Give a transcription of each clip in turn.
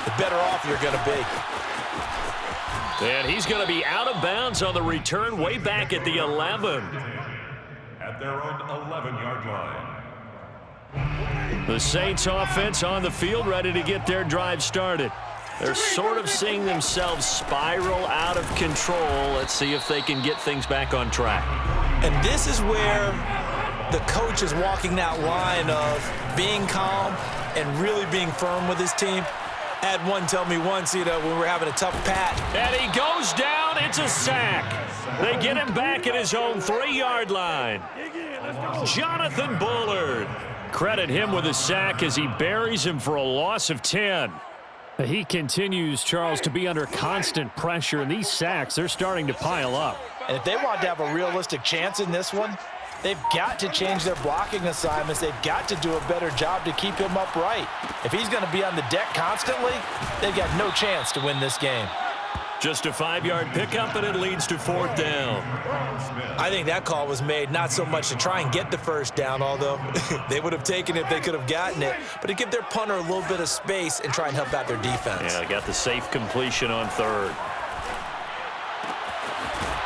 the better off you're going to be. And he's going to be out of bounds on the return way back at the 11. At their own 11-yard line. The Saints offense on the field ready to get their drive started. They're sort of seeing themselves spiral out of control. Let's see if they can get things back on track. And this is where the coach is walking that line of being calm and really being firm with his team. I had one tell me once, when we were having a tough pat. And he goes down. It's a sack. They get him back at his own 3-yard line. Jonathan Bullard. Credit him with a sack as he buries him for a loss of 10. He continues, Charles, to be under constant pressure, and these sacks, they're starting to pile up. And if they want to have a realistic chance in this one, they've got to change their blocking assignments. They've got to do a better job to keep him upright. If he's going to be on the deck constantly, they've got no chance to win this game. Just a 5-yard pickup, and it leads to 4th down. I think that call was made not so much to try and get the first down, although they would have taken it if they could have gotten it, but to give their punter a little bit of space and try and help out their defense. Yeah, got the safe completion on 3rd.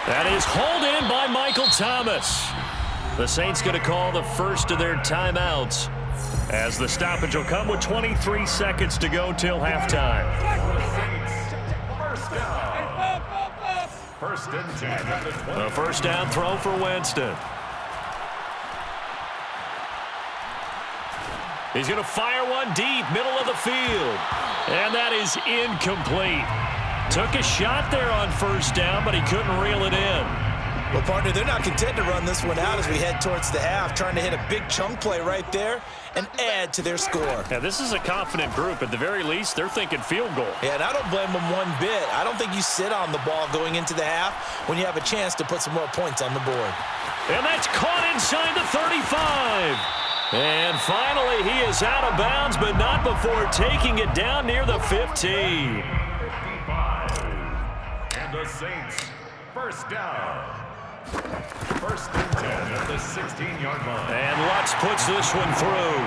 That is hauled in by Michael Thomas. The Saints going to call the first of their timeouts as the stoppage will come with 23 seconds to go till halftime. First and 10 at the 20. A first down throw for Winston. He's going to fire one deep, middle of the field. And that is incomplete. Took a shot there on first down, but he couldn't reel it in. Well, partner, they're not content to run this one out as we head towards the half, trying to hit a big chunk play right there and add to their score. Now, this is a confident group. At the very least, they're thinking field goal. Yeah, and I don't blame them one bit. I don't think you sit on the ball going into the half when you have a chance to put some more points on the board. And that's caught inside the 35. And finally, he is out of bounds, but not before taking it down near the 15. 55. And the Saints, first down. First and 10 at the 16-yard line. And Lutz puts this one through.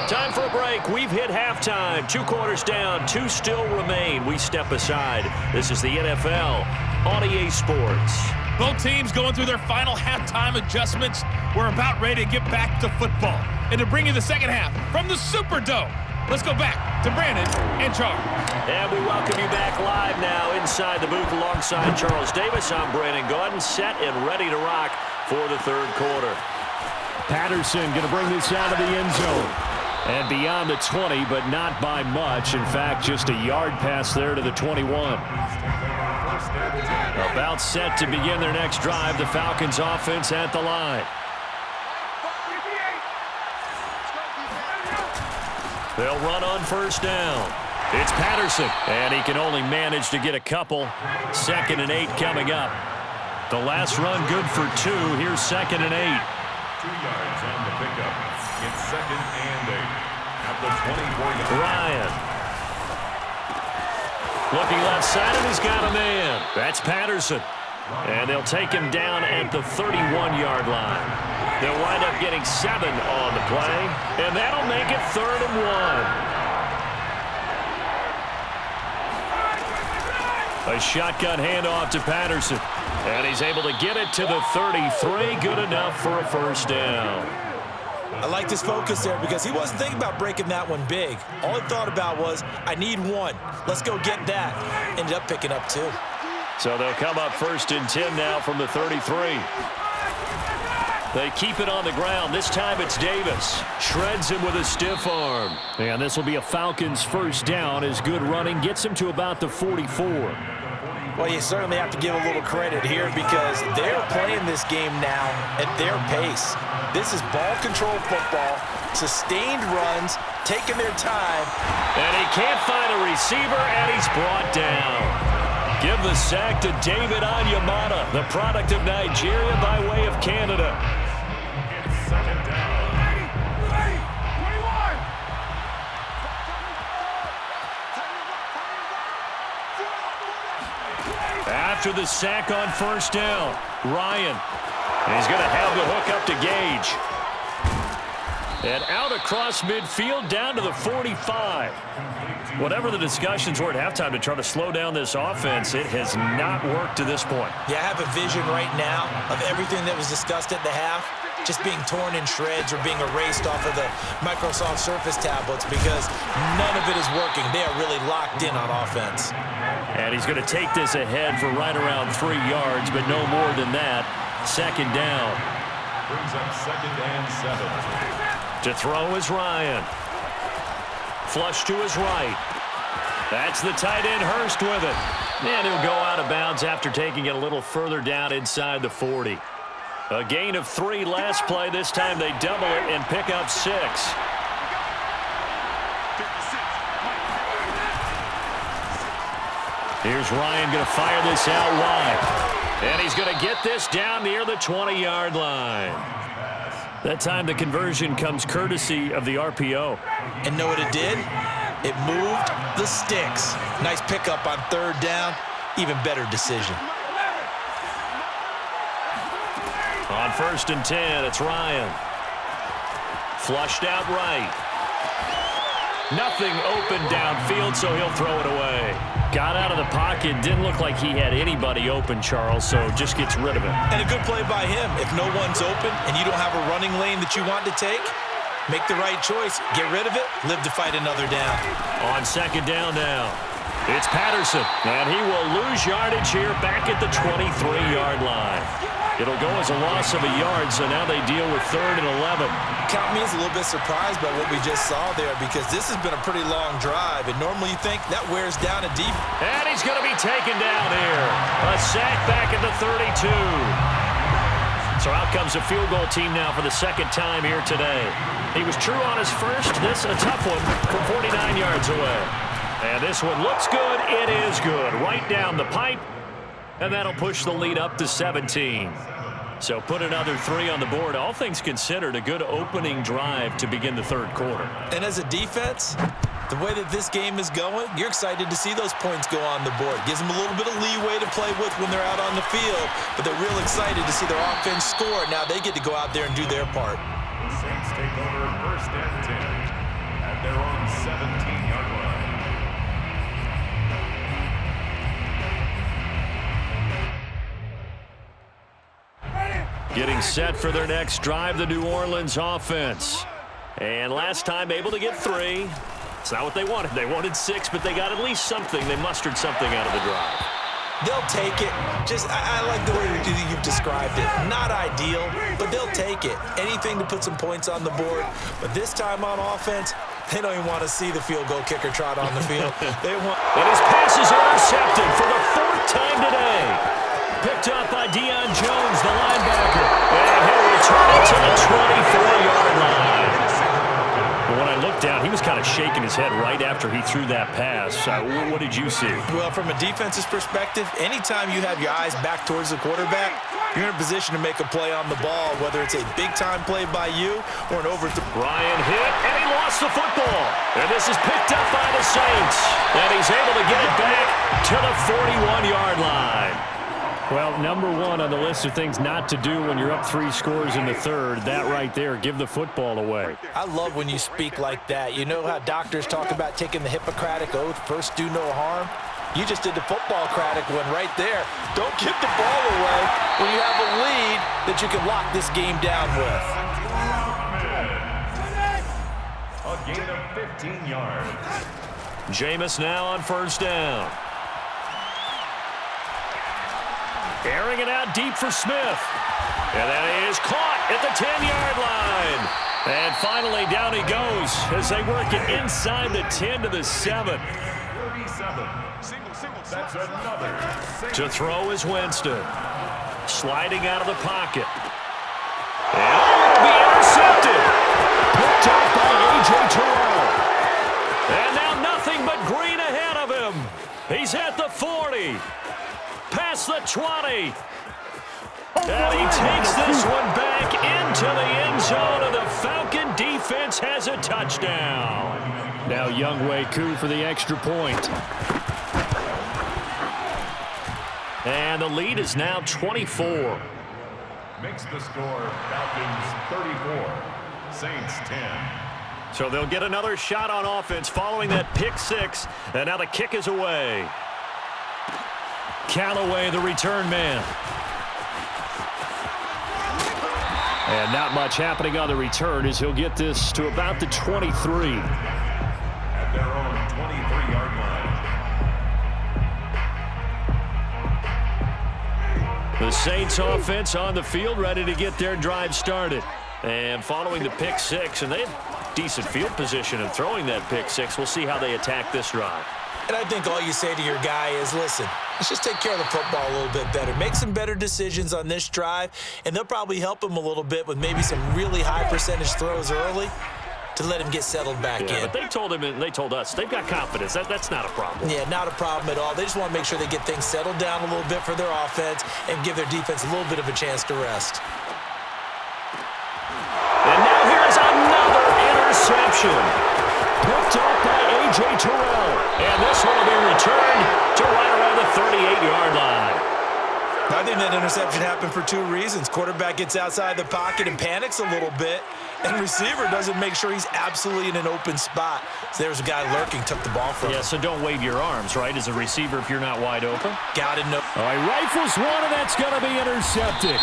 Time for a break. We've hit halftime. 2 quarters down. 2 still remain. We step aside. This is the NFL on EA Sports. Both teams going through their final halftime adjustments. We're about ready to get back to football. And to bring you the second half from the Superdome, let's go back to Brandon and Charles. And we welcome you back live now inside the booth alongside Charles Davis. I'm Brandon Gaudin, set and ready to rock for the 3rd quarter. Patterson going to bring this out of the end zone. And beyond the 20, but not by much. In fact, just a yard pass there to the 21. About set to begin their next drive. The Falcons offense at the line. They'll run on first down. It's Patterson, and he can only manage to get a couple. 2nd and 8 coming up. The last run good for 2. Here's 2nd and 8. 2 yards on the pickup. It's 2nd and 8 at the 24-yard line. Ryan. Looking left side, and he's got a man. That's Patterson. And they'll take him down at the 31-yard line. They'll wind up getting 7 on the play, and that'll make it 3rd and 1. A shotgun handoff to Patterson, and he's able to get it to the 33. Good enough for a first down. I like this focus there because he wasn't thinking about breaking that one big. All he thought about was, I need 1. Let's go get that. Ended up picking up 2. So they'll come up 1st and 10 now from the 33. They keep it on the ground. This time it's Davis. Shreds him with a stiff arm. And this will be a Falcons first down as good running gets him to about the 44. Well, you certainly have to give a little credit here because they're playing this game now at their pace. This is ball control football, sustained runs, taking their time. And he can't find a receiver, and he's brought down. Give the sack to David Onyemata, the product of Nigeria by way of Canada. It's 2nd down. After the sack on first down, Ryan. And he's going to have the hook up to Gage. And out across midfield down to the 45. Whatever the discussions were at halftime to try to slow down this offense, it has not worked to this point. Yeah, I have a vision right now of everything that was discussed at the half just being torn in shreds or being erased off of the Microsoft Surface tablets because none of it is working. They are really locked in on offense. And he's going to take this ahead for right around 3 yards, but no more than that. Second down. Brings up 2nd and 7. To throw is Ryan. Flush to his right. That's the tight end Hurst with it. And he'll go out of bounds after taking it a little further down inside the 40. A gain of 3 last play. This time they double it and pick up 6. Here's Ryan going to fire this out wide. And he's going to get this down near the 20-yard line. That time the conversion comes courtesy of the RPO. And know what it did? It moved the sticks. Nice pickup on 3rd down. Even better decision. On 1st and 10, it's Ryan. Flushed out right. Nothing open downfield, so he'll throw it away. Got out of the pocket. Didn't look like he had anybody open, Charles, so just gets rid of it. And a good play by him. If no one's open and you don't have a running lane that you want to take, make the right choice. Get rid of it. Live to fight another down. On 2nd down now, it's Patterson. And he will lose yardage here back at the 23-yard line. It'll go as a loss of a yard, so now they deal with 3rd and 11. Count me as a little bit surprised by what we just saw there because this has been a pretty long drive, and normally you think that wears down a deep. And he's going to be taken down here. A sack back at the 32. So out comes a field goal team now for the 2nd time here today. He was true on his first. This a tough one from 49 yards away. And this one looks good. It is good. Right down the pipe. And that'll push the lead up to 17. So put another 3 on the board. All things considered, a good opening drive to begin the 3rd quarter. And as a defense, the way that this game is going, you're excited to see those points go on the board. Gives them a little bit of leeway to play with when they're out on the field, but they're real excited to see their offense score. Now they get to go out there and do their part. The Saints take over 1st and 10 at their own 17-yard line. Getting set for their next drive, the New Orleans offense. And last time able to get 3. It's not what they wanted. They wanted 6, but they got at least something. They mustered something out of the drive. They'll take it. I like the way you've described it. Not ideal, but they'll take it. Anything to put some points on the board. But this time on offense, they don't even want to see the field goal kicker trot on the field. And his pass is intercepted for the 4th time today. Picked up by Deion Jones, the linebacker. And he'll return it to the 24-yard line. But when I looked down, he was kind of shaking his head right after he threw that pass. What did you see? Well, from a defense's perspective, anytime you have your eyes back towards the quarterback, you're in a position to make a play on the ball, whether it's a big-time play by you or an overthrow. Ryan hit, and he lost the football. And this is picked up by the Saints. And he's able to get it back to the 41-yard line. Well, number 1 on the list of things not to do when you're up 3 scores in the 3rd, that right there, give the football away. I love when you speak like that. You know how doctors talk about taking the Hippocratic Oath, first do no harm? You just did the football-cratic one right there. Don't give the ball away when you have a lead that you can lock this game down with. A gain of 15 yards. Jameis now on 1st down. Airing it out deep for Smith. And that is caught at the 10-yard line. And finally, down he goes as they work it inside the 10 to the 7. 37. That's another. To throw is Winston. Sliding out of the pocket. And it'll be intercepted. Picked up by A.J. Terrell. And now nothing but green ahead of him. He's at the 40. Past the 20. And he takes this one back into the end zone, and the Falcon defense has a touchdown. Now Younghoe Koo for the extra point. And the lead is now 24. Makes the score Falcons 34, Saints 10. So they'll get another shot on offense following that pick six. And now the kick is away. Callaway, the return man. And not much happening on the return as he'll get this to about the 23. At their own 23-yard line. The Saints offense on the field, ready to get their drive started. And following the pick six, and they have decent field position in throwing that pick six. We'll see how they attack this drive. And I think all you say to your guy is, listen, let's just take care of the football a little bit better. Make some better decisions on this drive, and they'll probably help him a little bit with maybe some really high percentage throws early to let him get settled back in. But they told him and they told us they've got confidence. That's not a problem. Yeah, not a problem at all. They just want to make sure they get things settled down a little bit for their offense and give their defense a little bit of a chance to rest. And now here's another interception. Picked up by A.J. Terrell. And this one will be returned to right around the 38-yard line. I think that interception happened for two reasons. Quarterback gets outside the pocket and panics a little bit, and receiver doesn't make sure he's absolutely in an open spot. So there's a guy lurking, took the ball from him. Yeah, so don't wave your arms, right, as a receiver if you're not wide open. Got to know. All right, rifles one, and that's going to be intercepted.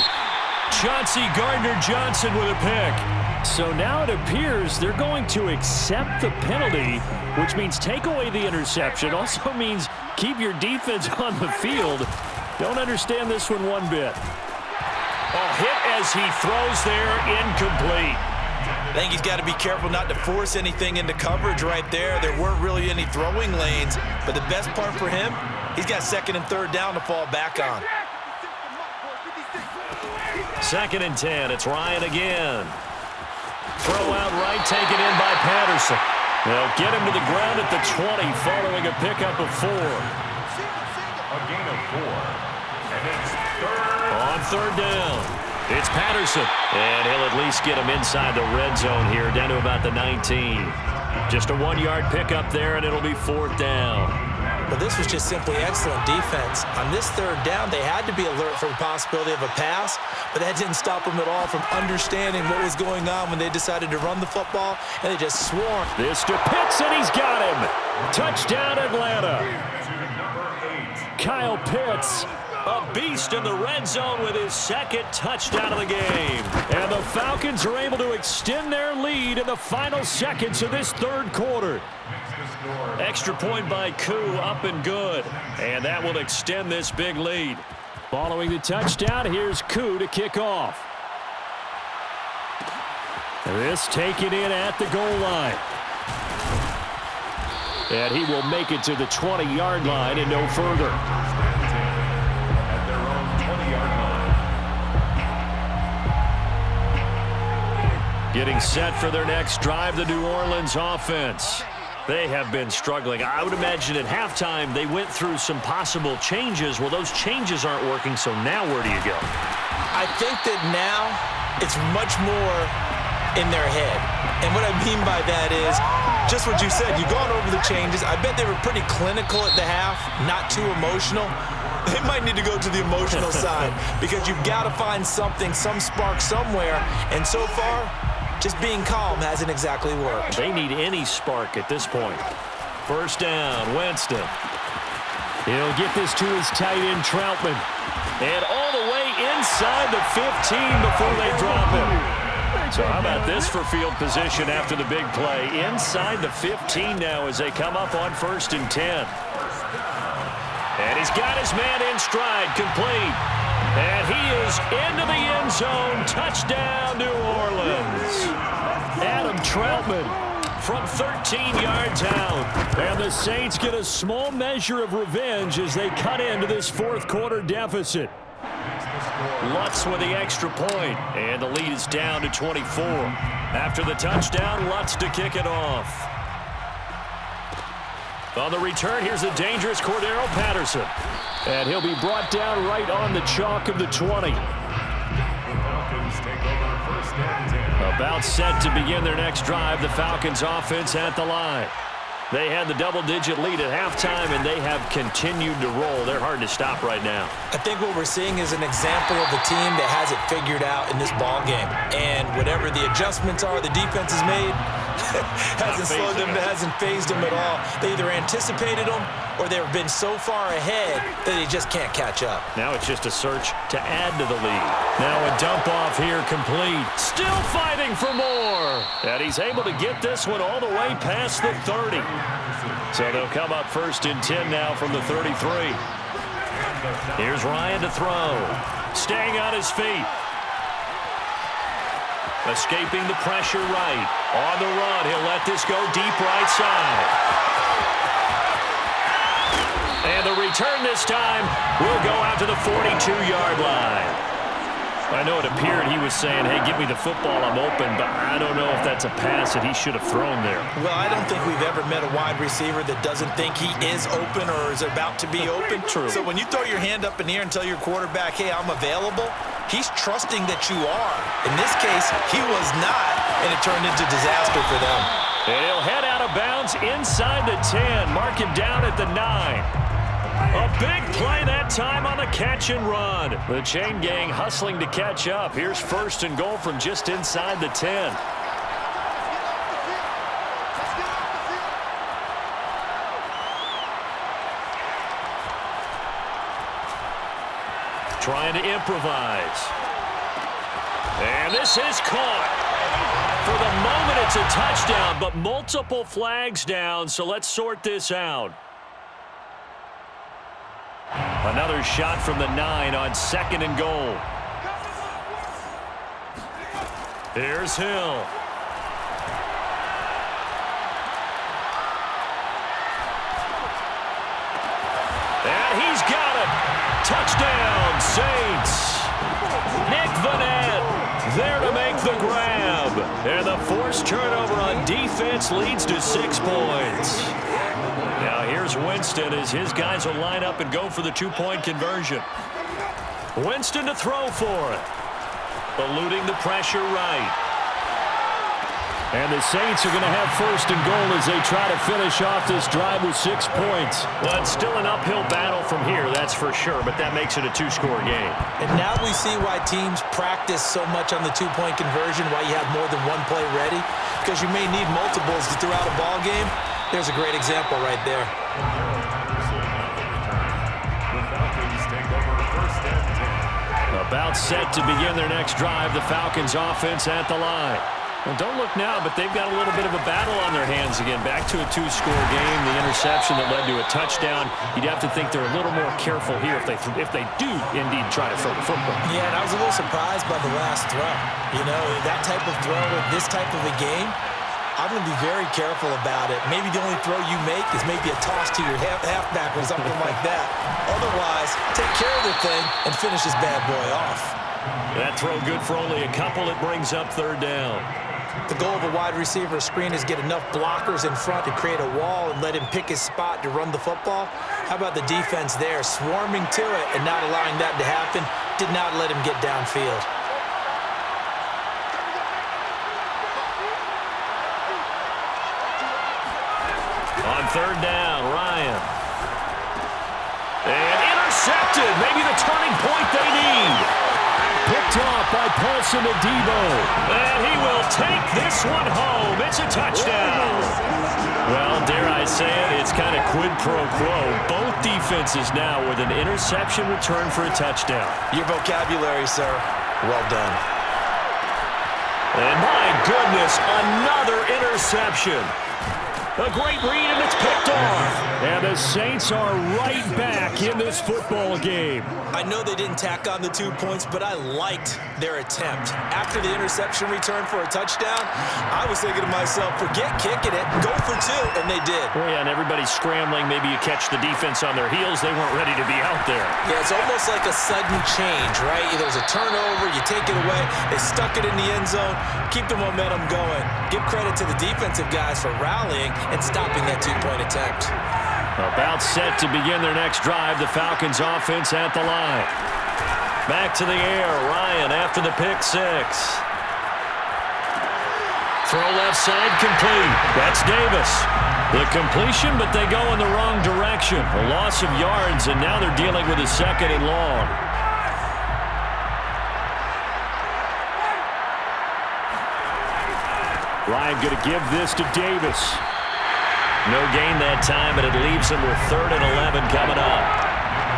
Chauncey Gardner-Johnson with a pick. So now it appears they're going to accept the penalty, which means take away the interception. Also means keep your defense on the field. Don't understand this one bit. Hit as he throws there, incomplete. I think he's got to be careful not to force anything into coverage right there. There weren't really any throwing lanes, but the best part for him, he's got second and third down to fall back on. 2nd and 10. It's Ryan again. Throw out right, taken in by Patterson. They'll get him to the ground at the 20 following a pickup of 4. A gain of 4. And it's On third down, it's Patterson. And he'll at least get him inside the red zone here, down to about the 19. Just a 1-yard pickup there, and it'll be 4th down. But this was just simply excellent defense. On this third down, they had to be alert for the possibility of a pass, but that didn't stop them at all from understanding what was going on when they decided to run the football, and they just swarmed. This to Pitts, and he's got him. Touchdown, Atlanta. Kyle Pitts, a beast in the red zone with his 2nd touchdown of the game. And the Falcons are able to extend their lead in the final seconds of this 3rd quarter. Extra point by Koo, up and good. And that will extend this big lead. Following the touchdown, here's Koo to kick off. This taken in at the goal line. And he will make it to the 20-yard line and no further. at their own 20-yard line. Getting set for their next drive, the New Orleans offense. They have been struggling. I would imagine at halftime they went through some possible changes. Well, those changes aren't working, so now where do you go? I think that now it's much more in their head. And what I mean by that is just what you said. You've gone over the changes. I bet they were pretty clinical at the half, not too emotional. They might need to go to the emotional side because you've got to find something, some spark somewhere. And so far, just being calm hasn't exactly worked. They need any spark at this point. 1st down, Winston. He'll get this to his tight end, Troutman. And all the way inside the 15 before they drop him. So how about this for field position after the big play? Inside the 15 now as they come up on 1st and 10. And he's got his man in stride, complete. And he is into the end zone. Touchdown, New Orleans. Adam Troutman from 13 yards out. And the Saints get a small measure of revenge as they cut into this 4th quarter deficit. Lutz with the extra point, and the lead is down to 24. After the touchdown, Lutz to kick it off. On the return, here's the dangerous Cordero Patterson. And he'll be brought down right on the chalk of the 20. The Falcons take over 1st and 10. About set to begin their next drive, the Falcons offense at the line. They had the double-digit lead at halftime, and they have continued to roll. They're hard to stop right now. I think what we're seeing is an example of a team that has it figured out in this ball game. And whatever the adjustments are the defense has made, hasn't slowed them, hasn't phased them at all. They either anticipated them or they've been so far ahead that they just can't catch up. Now it's just a search to add to the lead. Now a dump off here complete. Still fighting for more. And he's able to get this one all the way past the 30. So they'll come up 1st and 10 now from the 33. Here's Ryan to throw. Staying on his feet. Escaping the pressure right. On the run, he'll let this go deep right side. And the return this time will go out to the 42-yard line. I know it appeared he was saying, hey, give me the football, I'm open, but I don't know if that's a pass that he should have thrown there. Well, I don't think we've ever met a wide receiver that doesn't think he is open or is about to be open. True. So when you throw your hand up in the air and tell your quarterback, hey, I'm available, he's trusting that you are. In this case, he was not, and it turned into disaster for them. And he'll head out of bounds inside the 10, mark him down at the 9. A big play that time on the catch and run. The chain gang hustling to catch up. Here's 1st and goal from just inside the 10. Trying to improvise. And this is caught. For the moment, it's a touchdown, but multiple flags down, so let's sort this out. Another shot from the 9 on 2nd and goal. Here's Hill. And he's got it. Touchdown, Saints. Nick Vanette there to make the grab. And the forced turnover on defense leads to 6 points. Now here's Winston as his guys will line up and go for the 2-point conversion. Winston to throw for it. Eluding the pressure right. And the Saints are going to have 1st and goal as they try to finish off this drive with 6 points. Well, it's still an uphill battle from here, that's for sure, but that makes it a 2-score game. And now we see why teams practice so much on the 2-point conversion, why you have more than one play ready, because you may need multiples throughout a ball game. There's a great example right there. About set to begin their next drive, the Falcons offense at the line. Well, don't look now, but they've got a little bit of a battle on their hands again. Back to a 2-score game, the interception that led to a touchdown. You'd have to think they're a little more careful here if they do indeed try to throw the football. Yeah, and I was a little surprised by the last throw. You know, that type of throw with this type of a game, I'm going to be very careful about it. Maybe the only throw you make is maybe a toss to your halfback or something like that. Otherwise, take care of the thing and finish this bad boy off. That throw good for only a couple. It brings up 3rd down. The goal of a wide receiver screen is get enough blockers in front to create a wall and let him pick his spot to run the football. How about the defense there, swarming to it and not allowing that to happen? Did not let him get downfield. On 3rd down, Ryan. And intercepted. Maybe the turning point they need. Picked off by Paulson Adebo. And he will take this one home. It's a touchdown. Well, dare I say it, it's kind of quid pro quo. Both defenses now with an interception return for a touchdown. Your vocabulary, sir. Well done. And my goodness, another interception. A great read, and it's picked off. And the Saints are right back in this football game. I know they didn't tack on the 2 points, but I liked their attempt. After the interception return for a touchdown, I was thinking to myself, forget kicking it, go for 2, and they did. Oh, yeah, and everybody's scrambling. Maybe you catch the defense on their heels. They weren't ready to be out there. Yeah, it's almost like a sudden change, right? There's a turnover, you take it away, they stuck it in the end zone, keep the momentum going. Give credit to the defensive guys for rallying and stopping that 2-point attempt. About set to begin their next drive, the Falcons offense at the line. Back to the air, Ryan after the pick 6. Throw left side complete. That's Davis. The completion, but they go in the wrong direction. A loss of yards, and now they're dealing with a 2nd and long. Ryan going to give this to Davis. No gain that time, and it leaves them with 3rd and 11 coming up.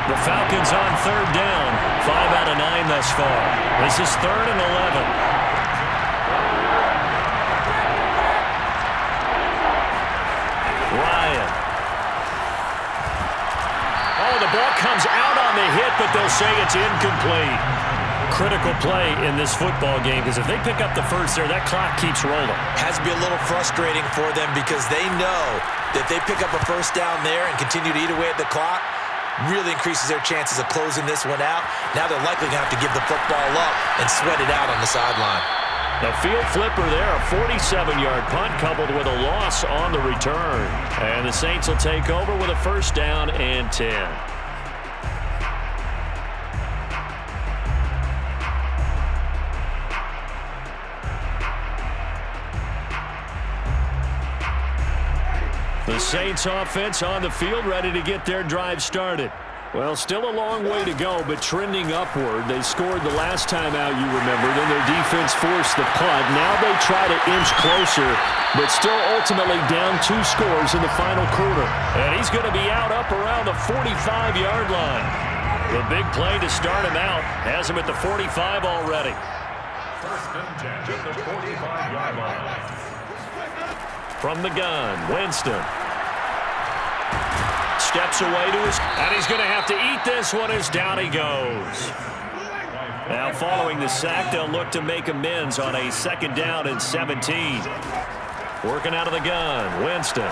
The Falcons on 3rd down. 5 out of 9 thus far. This is 3rd and 11. Ryan. Oh, the ball comes out on the hit, but they'll say it's incomplete. Critical play in this football game, because if they pick up the first there, that clock keeps rolling. Has to be a little frustrating for them because they know that they pick up a first down there and continue to eat away at the clock, really increases their chances of closing this one out. Now they're likely going to have to give the football up and sweat it out on the sideline. The field flipper there, a 47-yard punt coupled with a loss on the return. And the Saints will take over with a 1st down and 10. The Saints offense on the field, ready to get their drive started. Well, still a long way to go, but trending upward. They scored the last time out, you remember. Then their defense forced the punt. Now they try to inch closer, but still ultimately down 2 scores in the final quarter. And he's going to be out up around the 45-yard line. The big play to start him out has him at the 45 already. 1st and 10 at the 45-yard line. From the gun, Winston. Steps away to his, and he's going to have to eat this one as down he goes. Now following the sack, they'll look to make amends on a 2nd down and 17. Working out of the gun, Winston.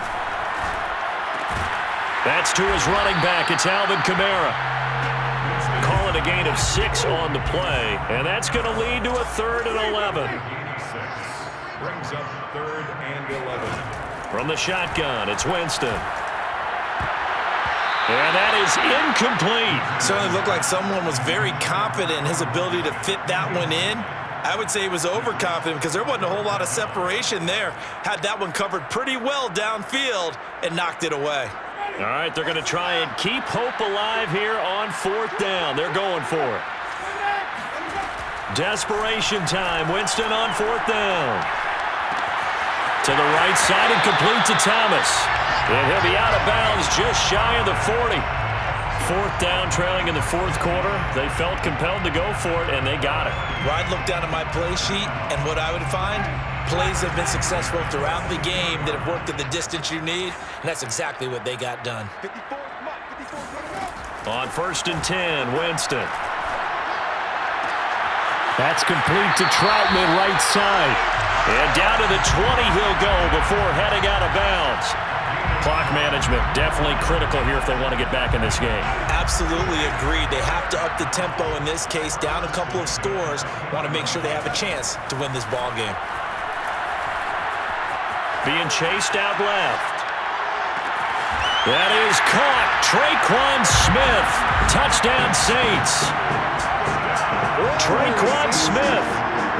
That's to his running back. It's Alvin Kamara. Calling a gain of 6 on the play, and that's going to lead to a 3rd and 11. Brings up 3rd and 11. From the shotgun, it's Winston. And that is incomplete. Certainly looked like someone was very confident in his ability to fit that one in. I would say he was overconfident because there wasn't a whole lot of separation there. Had that one covered pretty well downfield and knocked it away. All right, they're going to try and keep hope alive here on 4th down. They're going for it. Desperation time. Winston on 4th down. To the right side and complete to Thomas. And he'll be out of bounds just shy of the 40. 4th down, trailing in the 4th quarter. They felt compelled to go for it, and they got it. Well, I'd look down at my play sheet, and what I would find, plays have been successful throughout the game that have worked at the distance you need, and that's exactly what they got done. On 1st and 10, Winston. That's complete to Troutman, right side. And down to the 20 he'll go before heading out of bounds. Clock management definitely critical here if they want to get back in this game. Absolutely agreed. They have to up the tempo in this case, down a couple of scores. Want to make sure they have a chance to win this ball game. Being chased out left. That is caught. Traquan Smith. Touchdown Saints. Traquan Smith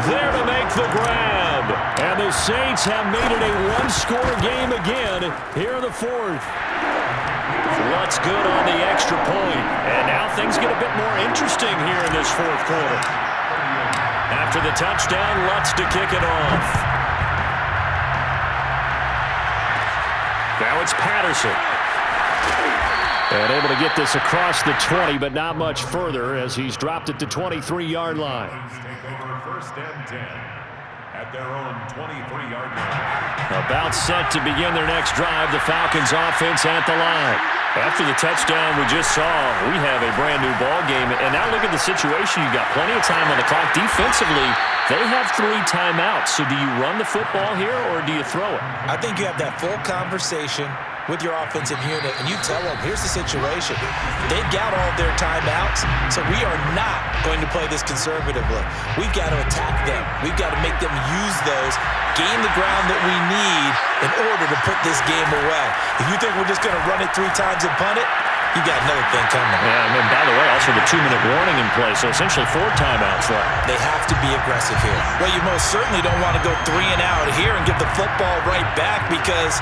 there to make the grab. And the Saints have made it a 1-score game again here in the 4th. What's good on the extra point. And now things get a bit more interesting here in this 4th quarter. After the touchdown, Lutz to kick it off. Now it's Patterson. And able to get this across the 20, but not much further as he's dropped it to 23-yard line. Take over 1st and 10 at their own 23-yard line. About set to begin their next drive, the Falcons offense at the line. After the touchdown we just saw, we have a brand-new ball game. And now look at the situation. You've got plenty of time on the clock. Defensively, they have 3 timeouts. So do you run the football here or do you throw it? I think you have that full conversation with your offensive unit, and you tell them, here's the situation. They've got all their timeouts, so we are not going to play this conservatively. We've got to attack them. We've got to make them use those, gain the ground that we need in order to put this game away. If you think we're just going to run it 3 times and punt it, you got another thing coming. Yeah, and then, by the way, also the 2-minute warning in play, so essentially 4 timeouts left. They have to be aggressive here. Well, you most certainly don't want to go 3 and out here and get the football right back because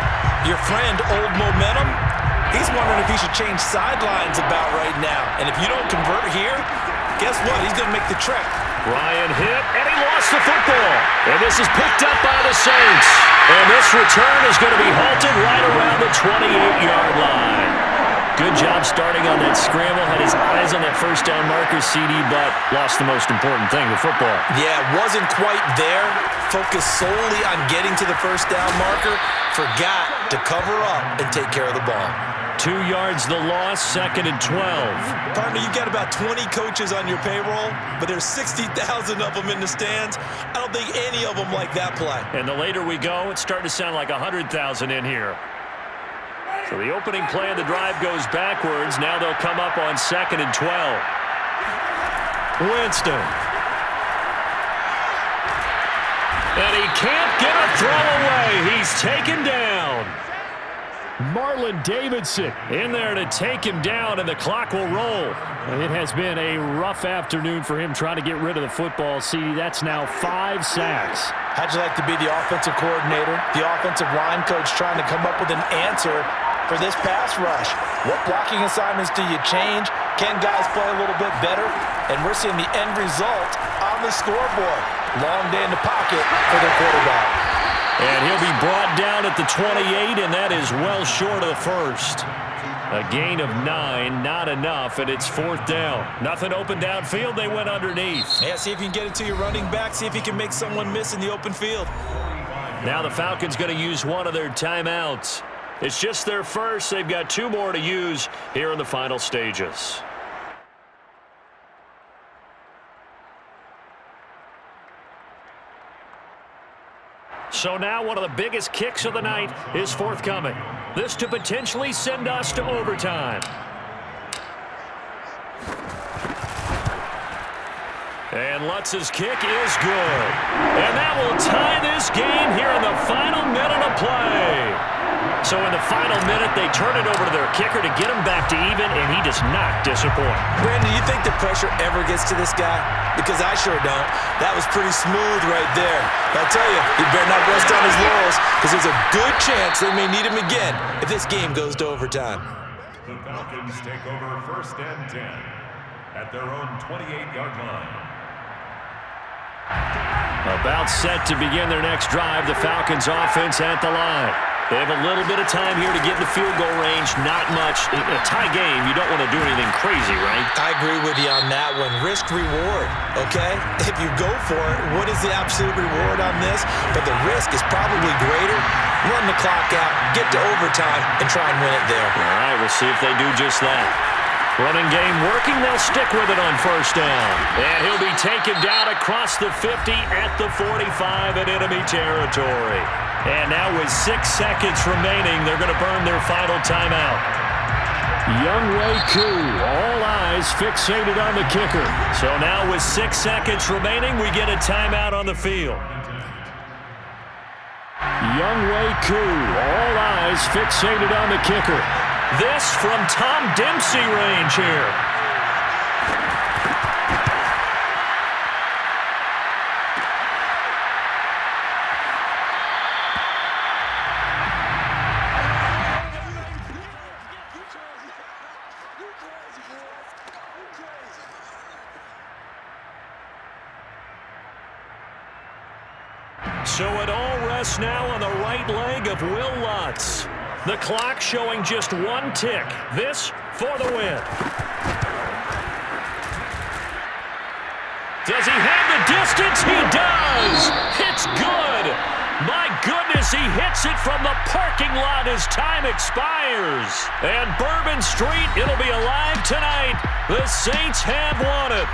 your friend, Old Momentum, he's wondering if he should change sidelines about right now. And if you don't convert here, guess what? He's going to make the trek Ryan hit, and he lost the football. And this is picked up by the Saints. And this return is going to be halted right around the 28-yard line. Good job starting on that scramble. Had his eyes on that first down marker, CD, but lost the most important thing, the football. Yeah, wasn't quite there. Focused solely on getting to the first down marker. Forgot to cover up and take care of the ball. 2 yards the loss, 2nd and 12. Partner, you've got about 20 coaches on your payroll, but there's 60,000 of them in the stands. I don't think any of them like that play. And the later we go, it's starting to sound like 100,000 in here. So the opening play of the drive goes backwards. Now they'll come up on 2nd and 12. Winston. And he can't get a throw away. He's taken down. Marlon Davidson in there to take him down, and the clock will roll. It has been a rough afternoon for him trying to get rid of the football. See, that's now 5 sacks. How'd you like to be the offensive coordinator, the offensive line coach trying to come up with an answer for this pass rush? What blocking assignments do you change? Can guys play a little bit better? And we're seeing the end result on the scoreboard. Long day in the pocket for the quarterback. And he'll be brought down at the 28, and that is well short of the first. A gain of 9, not enough, and it's 4th down. Nothing open downfield, they went underneath. Yeah, see if you can get it to your running back, see if you can make someone miss in the open field. Now the Falcons going to use one of their timeouts. It's just their first. They've got 2 more to use here in the final stages. So now one of the biggest kicks of the night is forthcoming. This to potentially send us to overtime. And Lutz's kick is good. And that will tie this game here in the final minute of play. So in the final minute, they turn it over to their kicker to get him back to even, and he does not disappoint. Brandon, you think the pressure ever gets to this guy? Because I sure don't. That was pretty smooth right there. But I'll tell you, he better not rest on his laurels, because there's a good chance they may need him again if this game goes to overtime. The Falcons take over 1st and 10 at their own 28-yard line. About set to begin their next drive, the Falcons offense at the line. They have a little bit of time here to get in the field goal range, not much. In a tie game, you don't want to do anything crazy, right? I agree with you on that one. Risk-reward, okay? If you go for it, what is the absolute reward on this? But the risk is probably greater. Run the clock out, get to overtime, and try and win it there. All right, we'll see if they do just that. Running game working, they'll stick with it on 1st down. And he'll be taken down across the 50 at the 45 in enemy territory. And now with 6 seconds remaining, they're going to burn their final timeout. Younghoe Koo, all eyes fixated on the kicker. So now with 6 seconds remaining, we get a timeout on the field. Younghoe Koo, all eyes fixated on the kicker. This from Tom Dempsey range here. So it all rests now on the right leg of Will Lutz. The clock showing just 1 tick. This for the win. Does he have the distance? He does! It's good! My goodness, he hits it from the parking lot as time expires. And Bourbon Street, it'll be alive tonight. The Saints have won it.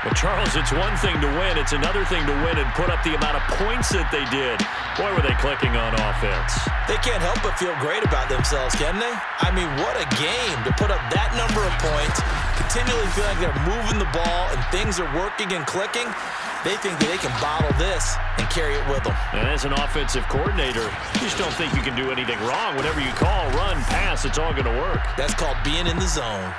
But Charles, it's one thing to win. It's another thing to win and put up the amount of points that they did. Boy, were they clicking on offense. They can't help but feel great about themselves, can they? I mean, what a game to put up that number of points, continually feel like they're moving the ball and things are working and clicking. They think that they can bottle this and carry it with them. And as an offensive coordinator, you just don't think you can do anything wrong. Whatever you call, run, pass, it's all going to work. That's called being in the zone.